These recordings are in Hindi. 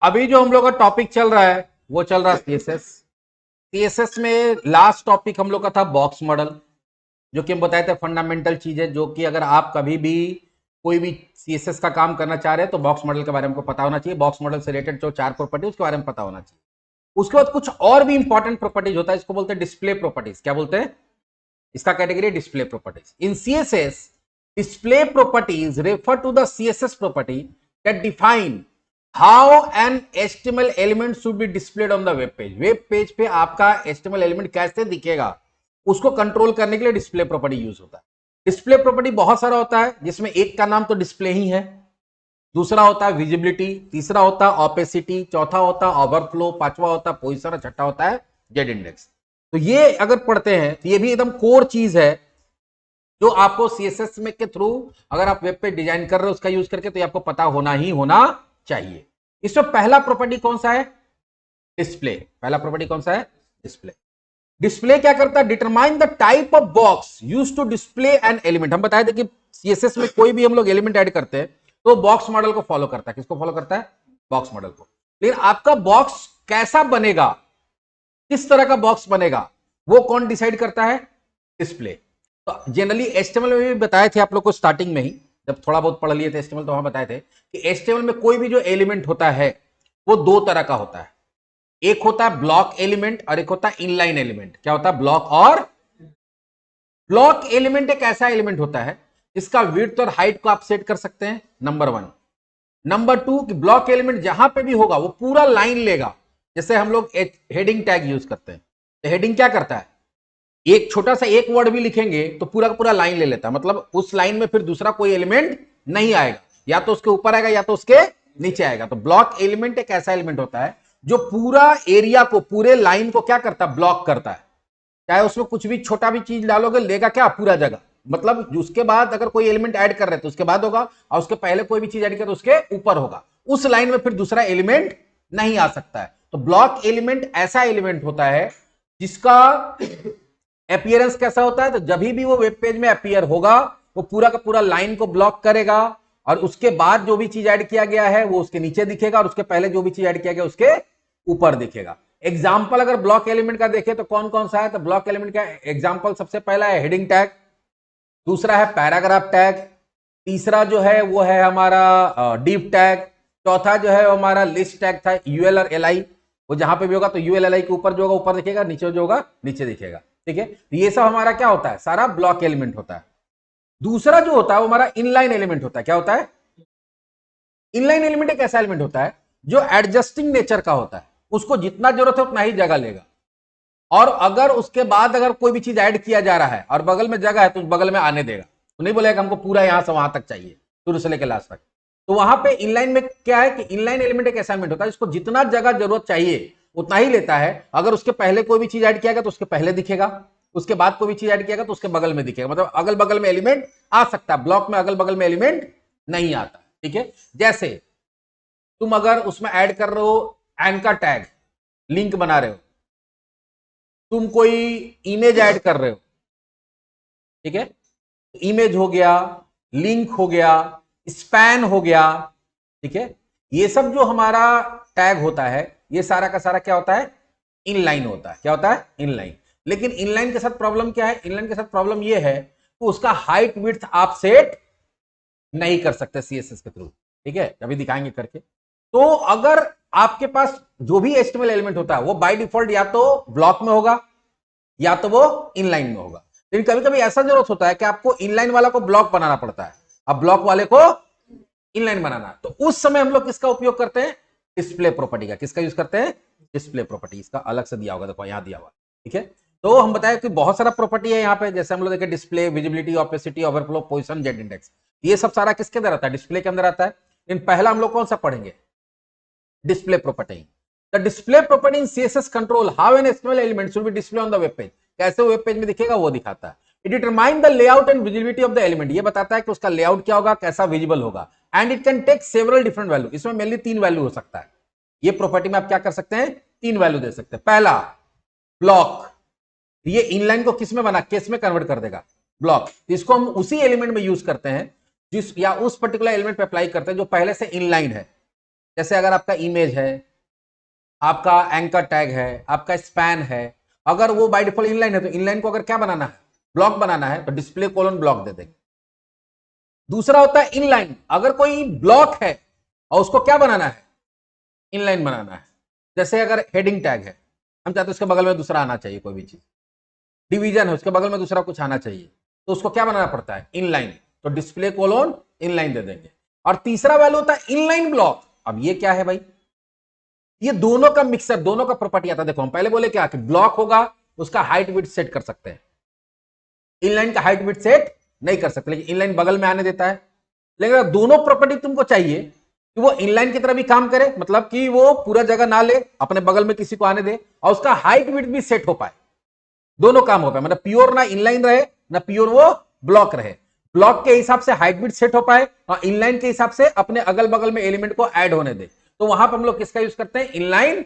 अभी जो हम लोग का टॉपिक चल रहा है वो चल रहा है सीएसएस। सीएसएस में लास्ट टॉपिक हम लोग का था बॉक्स मॉडल, जो कि हम बताए थे फंडामेंटल चीजें, जो कि अगर आप कभी भी कोई भी सीएसएस का काम करना चाह रहे हैं तो बॉक्स मॉडल के बारे में आपको पता होना चाहिए। बॉक्स मॉडल से रिलेटेड जो 4 प्रॉपर्टी उसके बारे में पता होना चाहिए। उसके बाद कुछ और भी इंपॉर्टेंट प्रॉपर्टीज होता है, इसको बोलते हैं डिस्प्ले प्रॉपर्टीज। क्या बोलते हैं? इसका category display properties. In CSS display properties refer to the css property that define how an html element should be displayed on the web page। Web page पे आपका html एलिमेंट कैसे दिखेगा उसको कंट्रोल करने के लिए डिस्प्ले प्रॉपर्टी यूज होता है। डिस्प्ले प्रॉपर्टी बहुत सारा होता है, जिसमें एक का नाम तो डिस्प्ले ही है, दूसरा होता है विजिबिलिटी, तीसरा होता है ऑपेसिटी, चौथा होता है ओवरफ्लो, पांचवा होता है पोजीशन और छठा होता है जेड इंडेक्स। तो ये अगर पढ़ते हैं तो ये भी एकदम कोर चीज है जो आपको सीएसएस में के थ्रू अगर आप वेब पे डिजाइन कर रहे हो उसका यूज करके, तो ये आपको पता होना ही होना चाहिए। इसमें पहला प्रॉपर्टी कौन सा है? डिस्प्ले। पहला प्रॉपर्टी कौन सा है? डिस्प्ले। डिस्प्ले क्या करता है? Determine the type of box use to display an element. हम बताए थे कि सीएसएस में कोई भी हम लोग एलिमेंट ऐड करते हैं तो बॉक्स मॉडल को फॉलो करता है। किसको फॉलो करता है? बॉक्स मॉडल को। लेकिन आपका बॉक्स कैसा बनेगा, किस तरह का बॉक्स बनेगा, वो कौन डिसाइड करता है? डिस्प्ले। तो जनरली एचटीएमएल में भी बताए थे आप लोग को स्टार्टिंग में ही, जब थोड़ा बहुत पढ़ लिए थे एचटीएमएल तो वहां बताए थे कि एचटीएमएल में कोई भी जो एलिमेंट होता है वो दो तरह का होता है। एक होता है ब्लॉक एलिमेंट और एक होता है इनलाइन एलिमेंट। क्या होता है? ब्लॉक और ब्लॉक एलिमेंट एक ऐसा एलिमेंट होता है जिसका विड्थ और हाइट को आप सेट कर सकते हैं, नंबर 1। नंबर 2 कि ब्लॉक एलिमेंट जहां पे भी होगा वो पूरा लाइन लेगा। जैसे हम लोग हेडिंग टैग यूज करते हैं, तो हेडिंग क्या करता है? एक छोटा सा एक वर्ड भी लिखेंगे तो पूरा का पूरा लाइन ले लेता है, मतलब उस लाइन में फिर दूसरा कोई एलिमेंट नहीं आएगा, या तो उसके ऊपर आएगा या तो उसके नीचे आएगा। तो ब्लॉक एलिमेंट एक ऐसा एलिमेंट होता है जो पूरा एरिया को, पूरे लाइन को क्या करता है? ब्लॉक करता है। चाहे उसमें कुछ भी छोटा भी चीज डालोगे, लेगा क्या? पूरा जगह। मतलब उसके बाद अगर कोई एलिमेंट ऐड कर रहे तो उसके बाद होगा, और उसके पहले कोई भी चीज ऐड कर तो उसके ऊपर होगा। उस लाइन में फिर दूसरा एलिमेंट नहीं आ सकता है। तो ब्लॉक एलिमेंट ऐसा एलिमेंट होता है जिसका अपीयरेंस कैसा होता है? तो जब भी वो वेब पेज में अपीयर होगा वो पूरा का पूरा लाइन को ब्लॉक करेगा, और उसके बाद जो भी चीज ऐड किया गया है वो उसके नीचे दिखेगा, और उसके पहले जो भी चीज ऐड किया गया उसके ऊपर दिखेगा। एग्जाम्पल अगर ब्लॉक एलिमेंट का देखें तो कौन कौन सा है? तो ब्लॉक एलिमेंट का एग्जाम्पल सबसे पहला है हेडिंग टैग, दूसरा है पैराग्राफ टैग, तीसरा जो है वो है हमारा डिव टैग, चौथा जो है वो हमारा लिस्ट टैग था, यूएल और एलआई। वो जहां पे भी होगा तो यूएल एलआई के ऊपर जो होगा ऊपर दिखेगा, नीचे जो होगा नीचे दिखेगा। ठीक है, तो ये सब हमारा क्या होता है? सारा ब्लॉक एलिमेंट होता है। दूसरा जो होता है वो हमारा इनलाइन एलिमेंट होता है। क्या होता है? इनलाइन एलिमेंट एक ऐसा एलिमेंट होता है जो एडजस्टिंग नेचर का होता है, उसको जितना जरूरत है उतना ही जगह लेगा, और अगर उसके बाद अगर कोई भी चीज ऐड किया जा रहा है और बगल में जगह है तो बगल में आने देगा, तो नहीं बोलेगा हमको पूरा यहां से वहां तक चाहिए, शुरू से लेकर लास्ट तक। तो वहां पे इनलाइन में क्या है कि इनलाइन एलिमेंट एक ऐसा एलिमेंट होता है जिसको जितना जगह जरूरत चाहिए उतना ही लेता है। अगर उसके पहले कोई भी चीज ऐड किया गया तो उसके पहले दिखेगा, उसके बाद कोई भी चीज ऐड किया गया तो उसके बगल में दिखेगा। मतलब अगल बगल में एलिमेंट आ सकता है, ब्लॉक में अगल बगल में एलिमेंट नहीं आता। ठीक है, जैसे तुम अगर उसमें ऐड कर रहे हो एंकर टैग, लिंक बना रहे हो, तुम कोई इमेज ऐड कर रहे हो, ठीक है, इमेज हो गया, लिंक हो गया, स्पैन हो गया, ठीक है, ये सब जो हमारा टैग होता है ये सारा का सारा क्या होता है? इनलाइन होता है। क्या होता है? इनलाइन। लेकिन इनलाइन के साथ प्रॉब्लम क्या है? इनलाइन के साथ प्रॉब्लम ये है कि उसका हाइट विड्थ आप सेट नहीं कर सकते सीएसएस के थ्रू। ठीक है, अभी दिखाएंगे करके। तो अगर आपके पास जो भी एचटीएमएल एलिमेंट होता है वो बाय डिफॉल्ट या तो ब्लॉक में होगा या तो वो इनलाइन में होगा। लेकिन कभी कभी ऐसा जरूरत होता है कि आपको इनलाइन वाला को ब्लॉक बनाना पड़ता है, अब ब्लॉक वाले को इनलाइन बनाना है, तो उस समय हम लोग किसका उपयोग करते हैं? डिस्प्ले प्रॉपर्टी का। किसका यूज करते हैं? Display property. इसका अलग से दिया होगा, देखो यहां दिया हुआ। ठीक है, तो हम बताए कि बहुत सारा प्रॉपर्टी है यहाँ पे, जैसे हम लोग देखें display, visibility, opacity, overflow, position, Z index, ये सब सारा किसके अंदर आता है? डिस्प्ले के अंदर आता है। इन पहला हम लोग कौन सा पढ़ेंगे? Display property. The display property in CSS control how an HTML element should be display on the web page. कैसे वेब पेज में दिखेगा वो दिखाता है। It determine the layout and visibility of the element, ये बताता है कि उसका लेआउट क्या होगा, कैसा विजिबल होगा। And it can take several different value, इसमें मेनली 3 वैल्यू हो सकता है। ये प्रॉपर्टी में आप क्या कर सकते हैं? 3 वैल्यू दे सकते हैं। पहला ब्लॉक, ये इनलाइन को किस में बना, केस में कन्वर्ट कर देगा, ब्लॉक। इसको हम उसी एलिमेंट में यूज करते हैं जिस या उस पर्टिकुलर एलिमेंट पे अप्लाई करते हैं जो पहले से इनलाइन है। जैसे अगर आपका इमेज है, आपका एंकर टैग है, आपका स्पैन है, अगर वो बाय डिफॉल्ट इनलाइन है तो इनलाइन को अगर क्या बनाना है, ब्लॉक बनाना है, तो डिस्प्ले कोलन ब्लॉक दे देंगे। दूसरा होता है इनलाइन, अगर कोई ब्लॉक है और उसको क्या बनाना है, इनलाइन बनाना है। जैसे अगर हेडिंग टैग है, हम चाहते हैं उसके बगल में दूसरा आना चाहिए, कोई भी चीज, डिवीजन है उसके बगल में दूसरा कुछ आना चाहिए, तो उसको क्या बनाना पड़ता है, इनलाइन, तो डिस्प्ले कोलोन इनलाइन दे देंगे। और तीसरा वैल्यू होता है इनलाइन ब्लॉक। अब ये क्या है भाई, ये दोनों का मिक्सर, दोनों का प्रॉपर्टी आता है। देखो हम पहले बोले क्या कि ब्लॉक होगा उसका हाइट विड्थ सेट कर सकते हैं, इनलाइन का हाइट विड्थ सेट नहीं कर सकते, लेकिन इनलाइन बगल में आने देता है। लेकिन अगर दोनों प्रॉपर्टी तुमको चाहिए कि वो इनलाइन की तरह भी काम करे, मतलब कि वो पूरा जगह ना ले, अपने बगल में किसी को आने दे, और उसका हाइट विड्थ भी सेट हो पाए, दोनों काम हो पाए, मतलब प्योर ना इनलाइन रहे ना प्योर वो ब्लॉक रहे, ब्लॉक के हिसाब से हाइट विड्थ सेट हो पाए और इनलाइन के हिसाब से अपने अगल बगल में एलिमेंट को ऐड होने दे, तो वहां पर हम लोग किसका यूज करते हैं, इनलाइन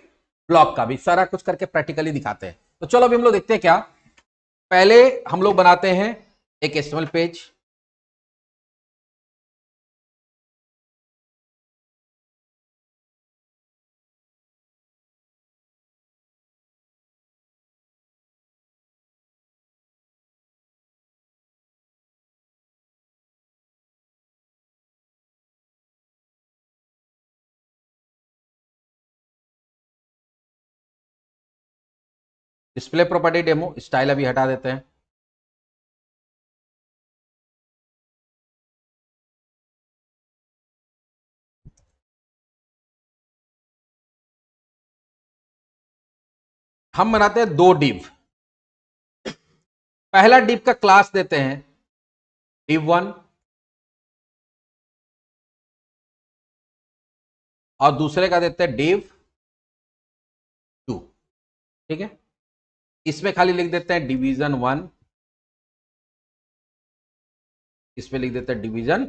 ब्लॉक का। भी सारा कुछ करके प्रैक्टिकली दिखाते हैं। तो चलो अभी हम लोग देखते हैं क्या, पहले हम लोग बनाते हैं एक HTML page. Display property demo, style अभी हटा देते हैं। हम बनाते हैं दो डिव। पहला डिव का क्लास देते हैं div1, और दूसरे का देते हैं div2। ठीक है, इसमें खाली लिख देते हैं division1, इसमें लिख देते हैं डिवीजन।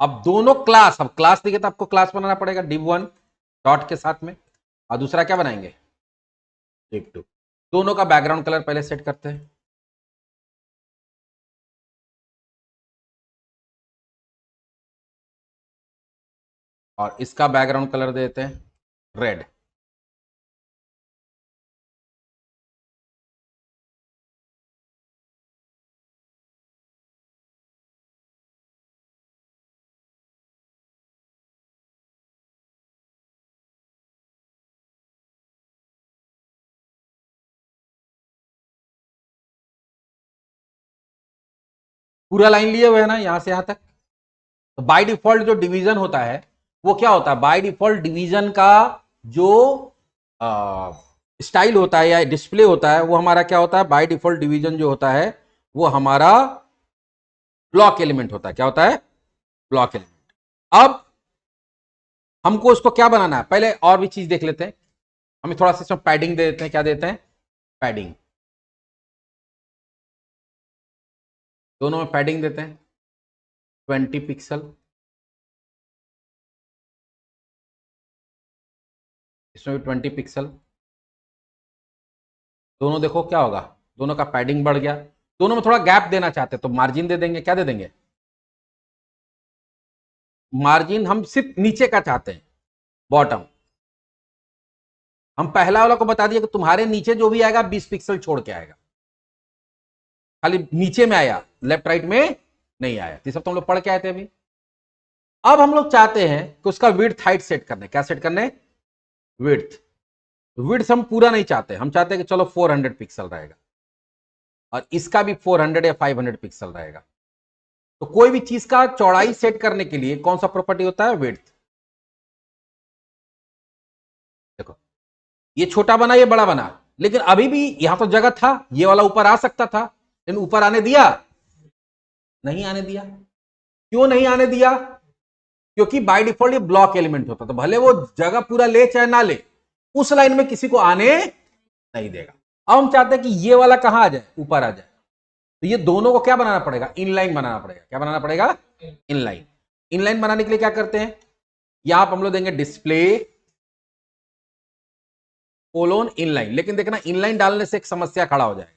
अब दोनों क्लास, अब क्लास दिखे तो आपको क्लास बनाना पड़ेगा div1 डॉट के साथ में, और दूसरा क्या बनाएंगे, div2। दोनों का बैकग्राउंड कलर पहले सेट करते हैं। और इसका बैकग्राउंड कलर देते हैं रेड। पूरा लाइन लिए हुए है ना यहां से यहां तक। तो बाय डिफॉल्ट जो डिवीजन होता है वो क्या होता है, बाय डिफॉल्ट डिवीजन का जो स्टाइल होता है या डिस्प्ले होता है वो हमारा क्या होता है, बाय डिफॉल्ट डिवीजन जो होता है वो हमारा ब्लॉक एलिमेंट होता है। क्या होता है, ब्लॉक एलिमेंट। अब हमको उसको क्या बनाना है, पहले और भी चीज देख लेते हैं। हमें थोड़ा सा इसमें पैडिंग दे देते हैं। क्या देते हैं, पैडिंग, दोनों में पैडिंग देते हैं 20 पिक्सल, इसमें भी 20 पिक्सल। दोनों देखो क्या होगा, दोनों का पैडिंग बढ़ गया। दोनों में थोड़ा गैप देना चाहते हैं तो मार्जिन दे देंगे। क्या दे देंगे, मार्जिन हम सिर्फ नीचे का चाहते हैं, बॉटम। हम पहला वाला को बता दिया कि तुम्हारे नीचे जो भी आएगा 20 पिक्सल छोड़ के आएगा, खाली नीचे में आया, लेफ्ट राइट में नहीं आया। ये सब तो हम लोग पढ़ के आए थे अभी। अब हम लोग चाहते हैं कि उसका विड्थ हाइट सेट करने। क्या सेट करने, विड्थ। विड्थ हम पूरा नहीं चाहते, हम चाहते हैं कि चलो 400 पिक्सल रहेगा, और इसका भी 400 या 500 पिक्सल रहेगा। तो कोई भी चीज का चौड़ाई सेट करने के लिए कौन सा प्रॉपर्टी होता है, विड्थ। देखो ये छोटा बना ये बड़ा बना, लेकिन अभी भी यहां तो जगह था, ये वाला ऊपर आ सकता था, लेकिन ऊपर आने दिया, नहीं आने दिया। क्यों नहीं आने दिया, क्योंकि बाय डिफॉल्ट ये ब्लॉक एलिमेंट होता, तो भले वो जगह पूरा ले चाहे ना ले, उस लाइन में किसी को आने नहीं देगा। अब हम चाहते हैं कि ये वाला कहां आ जाए, ऊपर आ जाए, तो ये दोनों को क्या बनाना पड़ेगा, इनलाइन बनाना पड़ेगा। क्या बनाना पड़ेगा, इनलाइन। इनलाइन बनाने के लिए क्या करते हैं, यहां पर हम लोग देंगे डिस्प्ले कोलोन इनलाइन। लेकिन देखना इनलाइन डालने से एक समस्या खड़ा हो जाएगा,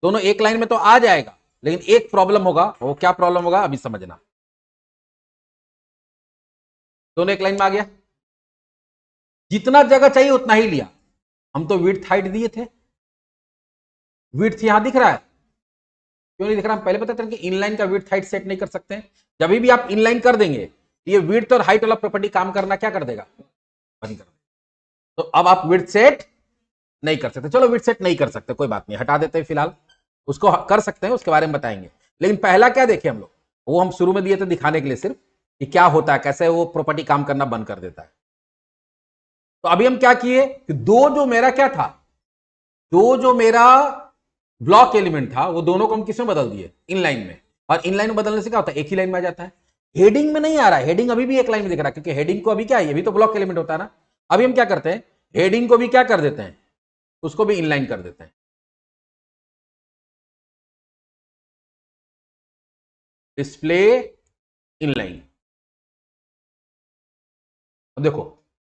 दोनों एक लाइन में तो आ जाएगा, लेकिन एक प्रॉब्लम होगा। वो क्या प्रॉब्लम होगा अभी समझना। दोनों एक लाइन में आ गया, जितना जगह चाहिए उतना ही लिया। हम तो विड्थ हाइट दिए थे, विड्थ यहां दिख रहा है, क्यों नहीं दिख रहा? हम पहले बताते हैं कि इनलाइन का विड्थ हाइट सेट नहीं कर सकते हैं। जब भी आप इनलाइन कर देंगे तो ये विड्थ और हाइट वाला प्रॉपर्टी काम करना क्या कर देगा, बंद कर देगा। तो अब आप विड्थ सेट नहीं कर सकते, चलो विड्थ सेट नहीं कर सकते, कोई बात नहीं, हटा देते हैं फिलहाल, उसको कर सकते हैं, उसके बारे में बताएंगे। लेकिन पहला क्या देखे हम लोग, वो हम शुरू में दिए थे दिखाने के लिए सिर्फ कि क्या होता है, कैसे वो प्रॉपर्टी काम करना बंद कर देता है। तो अभी हम क्या किए कि दो जो मेरा क्या था, दो जो मेरा ब्लॉक एलिमेंट था वो दोनों को हम किसमें बदल दिए, इनलाइन में। और इनलाइन में बदलने से क्या होता है, एक ही लाइन में आ जाता है। हेडिंग में नहीं आ रहा है, हेडिंग अभी भी एक लाइन में दिख रहा है, क्योंकि हेडिंग को अभी क्या है, ये भी तो ब्लॉक एलिमेंट होता है ना। अभी हम क्या करते हैं, हेडिंग को भी क्या कर देते हैं, उसको भी इनलाइन कर देते हैं, डिस्प्ले इनलाइन। अब देखो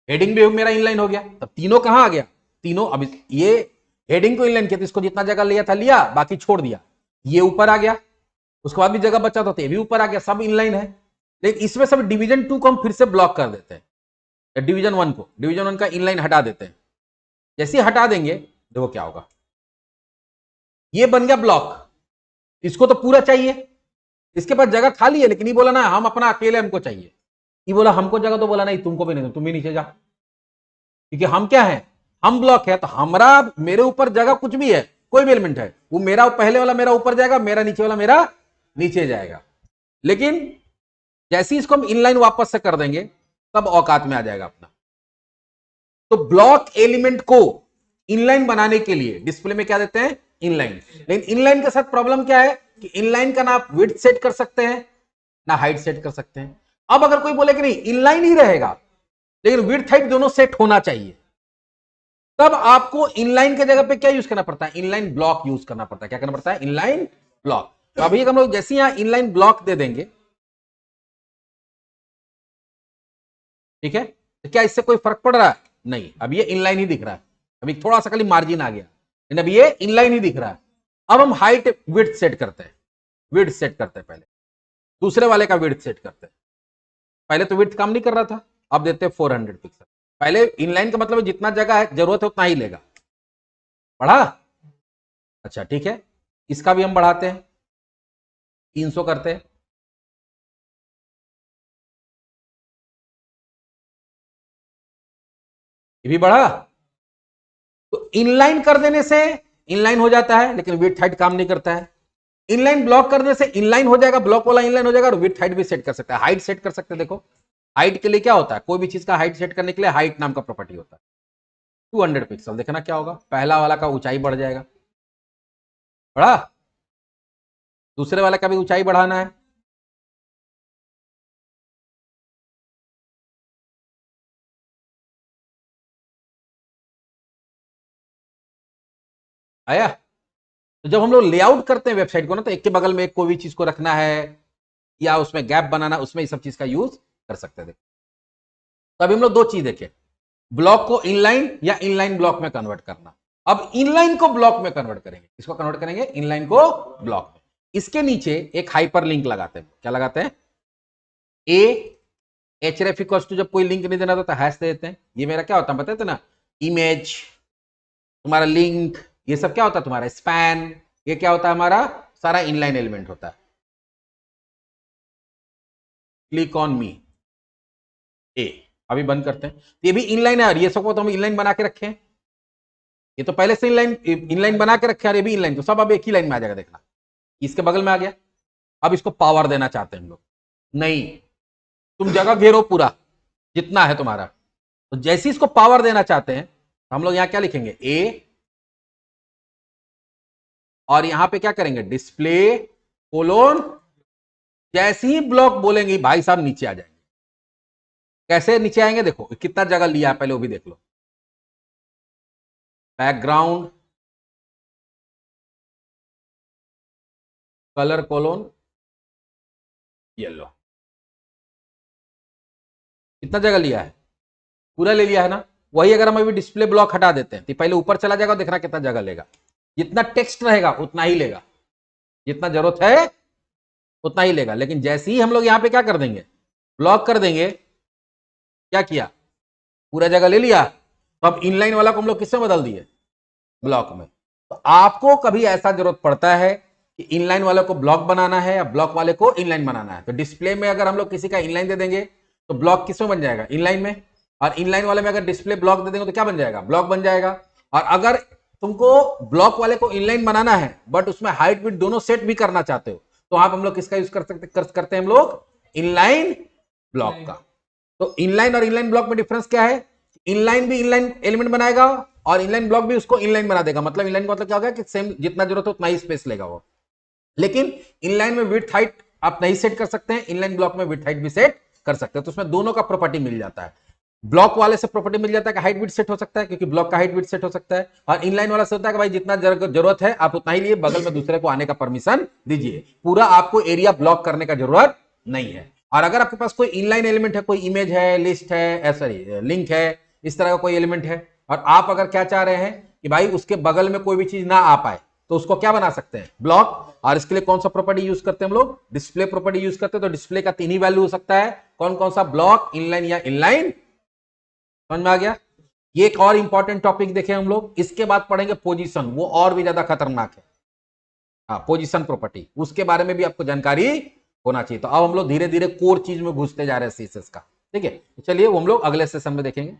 हेडिंग भी मेरा इनलाइन हो गया, तब तीनों कहां आ गया, तीनों। अब ये हेडिंग को इनलाइन किया तो इसको जितना जगह लिया था लिया, बाकी छोड़ दिया, ये ऊपर आ गया, उसके बाद भी जगह बचा तो ये भी ऊपर आ गया, सब इनलाइन है। लेकिन इसमें सब डिवीजन 2 को हम फिर से ब्लॉक कर देते हैं, डिवीजन 1 को, डिवीजन 1 का इनलाइन हटा देते हैं। जैसे हटा देंगे देखो क्या होगा, ये बन गया ब्लॉक। इसको तो पूरा चाहिए, इसके पास जगह खाली है, लेकिन ये बोला ना हम अपना अकेले हमको चाहिए, ये बोला हमको जगह, तो बोला नहीं तुमको भी नहीं, तुम भी नीचे जा, क्योंकि हम क्या है, हम ब्लॉक है, तो हमारा मेरे ऊपर जगह कुछ भी है, कोई भी एलिमेंट है, वो मेरा पहले वाला मेरा ऊपर जाएगा, मेरा नीचे वाला मेरा नीचे जाएगा। लेकिन जैसे ही इसको हम इनलाइन वापस से कर देंगे तब औकात में आ जाएगा अपना। तो ब्लॉक एलिमेंट को इनलाइन बनाने के लिए डिस्प्ले में क्या देते हैं, इनलाइन। लेकिन इनलाइन के साथ प्रॉब्लम क्या है कि इनलाइन का ना आप विड्थ सेट कर सकते हैं ना हाइट सेट कर सकते हैं। अब अगर कोई बोले कि नहीं इनलाइन ही रहेगा लेकिन विड्थ हाइट दोनों सेट होना चाहिए, तब आपको इनलाइन के जगह पे क्या यूज करना पड़ता है, इनलाइन ब्लॉक यूज करना पड़ता है। क्या करना पड़ता है, इनलाइन ब्लॉक। तो अभी हम लोग जैसे यहां इनलाइन ब्लॉक दे देंगे, ठीक है, तो क्या इससे कोई फर्क पड़ रहा है, नहीं, अब ये इनलाइन ही दिख रहा है, अभी थोड़ा सा खाली मार्जिन आ गया, लेकिन अब ये इनलाइन ही दिख रहा है। अब हम हाइट विड्थ सेट करते हैं, विड्थ सेट करते हैं, पहले दूसरे वाले का विड्थ सेट करते हैं। पहले तो विड्थ काम नहीं कर रहा था, अब देते हैं 400 पिक्सल। पहले इनलाइन का मतलब जितना जगह है जरूरत है उतना ही लेगा, बढ़ा, अच्छा ठीक है, इसका भी हम बढ़ाते हैं, 300 करते हैं, ये भी बढ़ा। तो इनलाइन कर देने से इनलाइन हो जाता है, लेकिन विड्थ हाइट काम नहीं करता है। इनलाइन ब्लॉक करने से इनलाइन हो जाएगा, ब्लॉक वाला इनलाइन हो जाएगा, और विड्थ हाइट भी सेट कर सकता है, हाइट सेट कर सकते हैं। देखो हाइट के लिए क्या होता है, कोई भी चीज का हाइट सेट करने के लिए हाइट नाम का प्रॉपर्टी होता है, 200 पिक्सल। देखना क्या होगा, पहला वाला का ऊंचाई बढ़ जाएगा, बढ़ा, दूसरे वाला का भी ऊंचाई बढ़ाना है, आया। तो जब हम लोग लेआउट करते हैं वेबसाइट को ना, तो एक के बगल में एक कोई भी चीज को रखना है या उसमें गैप बनाना, उसमें इस सब चीज का यूज कर सकते हैं। तो अभी हम लोग दो चीज देखें, ब्लॉक को इनलाइन या इनलाइन ब्लॉक में कन्वर्ट करना। अब इनलाइन को ब्लॉक में कन्वर्ट करेंगे, इसको कन्वर्ट करेंगे इनलाइन को ब्लॉक में। इसके नीचे एक हाइपर लिंक लगाते हैं, क्या लगाते हैं, A H ref equal to, जब कोई लिंक नहीं देना तो हैश दे देते हैं। ये मेरा क्या होता है बताते ना, इमेज, तुम्हारा लिंक, ये सब क्या होता है तुम्हारा स्पैन, ये क्या होता है हमारा सारा इनलाइन एलिमेंट होता है। क्लिक ऑन मी, ए, अभी बंद करते हैं। तो ये भी इनलाइन है, और ये सबको तो हम इनलाइन बना के रखे हैं, ये तो पहले से इनलाइन इनलाइन बना के रखे हैं, और ये भी इनलाइन, तो सब अब एक ही लाइन में आ जाएगा। देखना इसके बगल में आ गया। अब इसको पावर देना चाहते हैं हम लोग, नहीं, तुम जगह घेरो पूरा जितना है तुम्हारा। तो जैसे इसको पावर देना चाहते हैं तो हम लोग यहां क्या लिखेंगे, ए, और यहां पे क्या करेंगे, डिस्प्ले कोलोन। जैसे ही ब्लॉक बोलेंगे भाई साहब नीचे आ जाएंगे। कैसे नीचे आएंगे, देखो कितना जगह लिया है पहले वो भी देख लो, बैकग्राउंड, कलर कोलोन येलो, कितना जगह लिया है, पूरा ले लिया है ना। वही अगर हम अभी डिस्प्ले ब्लॉक हटा देते हैं तो पहले ऊपर चला जाएगा, देखना कितना जगह लेगा, जितना टेक्स्ट रहेगा उतना ही लेगा, जितना जरूरत है उतना ही लेगा। लेकिन जैसे ही हम लोग यहां पे क्या कर देंगे, ब्लॉक कर देंगे, क्या किया, पूरा जगह ले लिया, तो अब इनलाइन वाला को हम लोग किसमें बदल दिए, ब्लॉक में। तो आपको कभी ऐसा जरूरत पड़ता है कि इनलाइन वाले को ब्लॉक बनाना है या ब्लॉक वाले को इनलाइन बनाना है, तो डिस्प्ले में अगर हम लोग किसी का इनलाइन दे देंगे तो ब्लॉक किसमें बन जाएगा, इनलाइन में, और इनलाइन वाले में अगर डिस्प्ले ब्लॉक दे देंगे तो क्या बन जाएगा, ब्लॉक बन जाएगा। और अगर तुमको ब्लॉक वाले को इनलाइन बनाना है बट उसमें हाइट विड्थ दोनों सेट भी करना चाहते हो, तो आप हम लोग किसका यूज करते हैं हम लोग, इनलाइन ब्लॉक का। तो इनलाइन और इनलाइन ब्लॉक में डिफरेंस क्या है, इनलाइन भी इनलाइन एलिमेंट बनाएगा और इनलाइन ब्लॉक भी उसको इनलाइन बना देगा। मतलब इनलाइन का मतलब क्या होगा कि सेम जितना जरूरत हो उतना ही स्पेस लेगा वो। लेकिन इनलाइन में विड्थ हाइट आप नहीं सेट कर सकते हैं, इनलाइन ब्लॉक में विड्थ हाइट भी सेट कर सकते हैं। तो उसमें दोनों का प्रॉपर्टी मिल जाता है। ब्लॉक वाले से प्रॉपर्टी मिल जाता है कि हाइट विड्थ सेट हो सकता है, क्योंकि ब्लॉक का हाइट विड्थ सेट हो सकता है, और इनलाइन वाला से होता है कि भाई जितना जरूरत है आप उतना ही लिए, बगल में दूसरे को आने का परमिशन दीजिए, पूरा आपको एरिया ब्लॉक करने का जरूरत नहीं है। और अगर आपके पास कोई इनलाइन एलिमेंट है, कोई इमेज है, लिस्ट है, सॉरी लिंक है, इस तरह का कोई एलिमेंट है, और आप अगर क्या चाह रहे हैं कि भाई उसके बगल में कोई भी चीज ना आ पाए, तो उसको क्या बना सकते हैं, ब्लॉक। और इसके लिए कौन सा प्रॉपर्टी यूज करते हैं हम लोग, डिस्प्ले प्रॉपर्टी यूज करते हैं। तो डिस्प्ले का 3 ही वैल्यू हो सकता है, कौन कौन सा, ब्लॉक, इनलाइन या इनलाइन। समझ में आ गया। ये एक और इंपॉर्टेंट टॉपिक देखें हम लोग, इसके बाद पढ़ेंगे पोजीशन, वो और भी ज्यादा खतरनाक है। हाँ, पोजीशन प्रॉपर्टी, उसके बारे में भी आपको जानकारी होना चाहिए। तो अब हम लोग धीरे धीरे कोर चीज में घुसते जा रहे हैं सीएसएस का। ठीक है, चलिए वो हम लोग अगले सेशन में देखेंगे।